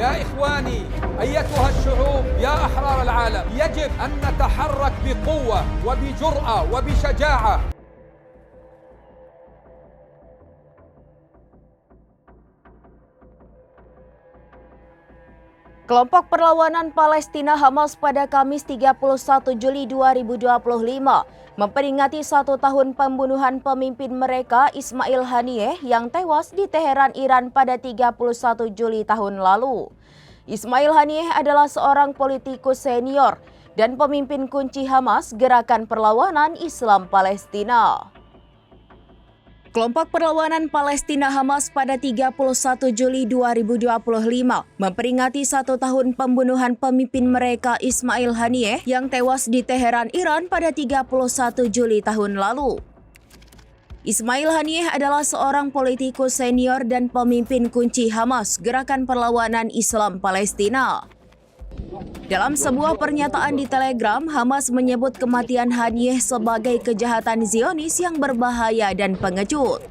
يا إخواني أيتها الشعوب يا أحرار العالم يجب أن نتحرك بقوة وبجرأة وبشجاعة. Kelompok Perlawanan Palestina Hamas pada Kamis 31 Juli 2025 memperingati 1 tahun pembunuhan pemimpin mereka Ismail Haniyeh yang tewas di Teheran, Iran pada 31 Juli tahun lalu. Ismail Haniyeh adalah seorang politikus senior dan pemimpin kunci Hamas, Gerakan Perlawanan Islam Palestina. Kelompok Perlawanan Palestina Hamas pada 31 Juli 2025 memperingati 1 tahun pembunuhan pemimpin mereka Ismail Haniyeh yang tewas di Teheran, Iran pada 31 Juli tahun lalu. Ismail Haniyeh adalah seorang politikus senior dan pemimpin kunci Hamas, Gerakan Perlawanan Islam Palestina. Dalam sebuah pernyataan di Telegram, Hamas menyebut kematian Haniyeh sebagai kejahatan Zionis yang berbahaya dan pengecut.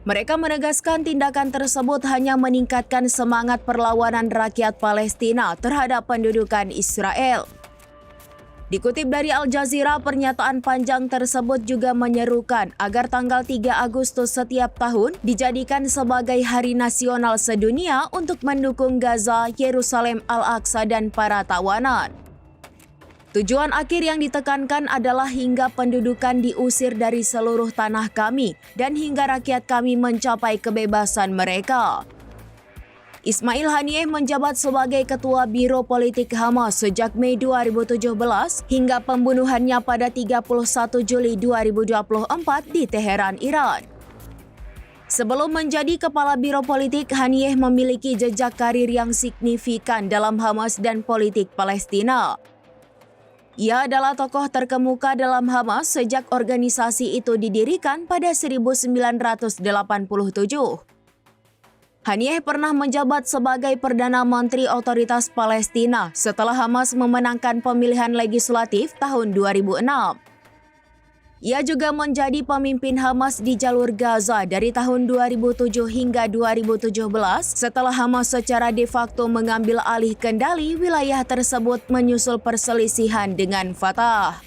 Mereka menegaskan tindakan tersebut hanya meningkatkan semangat perlawanan rakyat Palestina terhadap pendudukan Israel. Dikutip dari Al Jazeera, pernyataan panjang tersebut juga menyerukan agar tanggal 3 Agustus setiap tahun dijadikan sebagai hari nasional sedunia untuk mendukung Gaza, Yerusalem Al-Aqsa, dan para tawanan. Tujuan akhir yang ditekankan adalah hingga pendudukan diusir dari seluruh tanah kami dan hingga rakyat kami mencapai kebebasan mereka. Ismail Haniyeh menjabat sebagai Ketua Biro Politik Hamas sejak Mei 2017 hingga pembunuhannya pada 31 Juli 2024 di Teheran, Iran. Sebelum menjadi Kepala Biro Politik, Haniyeh memiliki jejak karir yang signifikan dalam Hamas dan politik Palestina. Ia adalah tokoh terkemuka dalam Hamas sejak organisasi itu didirikan pada 1987. Haniyeh pernah menjabat sebagai Perdana Menteri Otoritas Palestina setelah Hamas memenangkan pemilihan legislatif tahun 2006. Ia juga menjadi pemimpin Hamas di jalur Gaza dari tahun 2007 hingga 2017 setelah Hamas secara de facto mengambil alih kendali wilayah tersebut menyusul perselisihan dengan Fatah.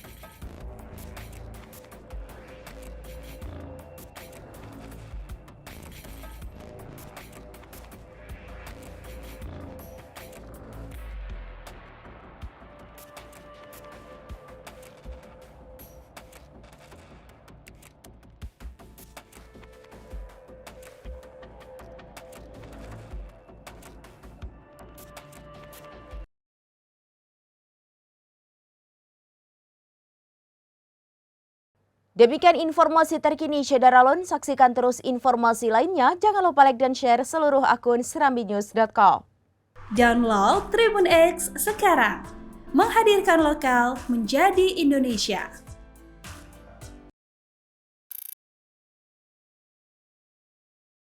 Demikian informasi terkini Syederalon. Saksikan terus informasi lainnya. Jangan lupa like dan share seluruh akun serambinews.com. Download Tribun X sekarang. Menghadirkan lokal menjadi Indonesia.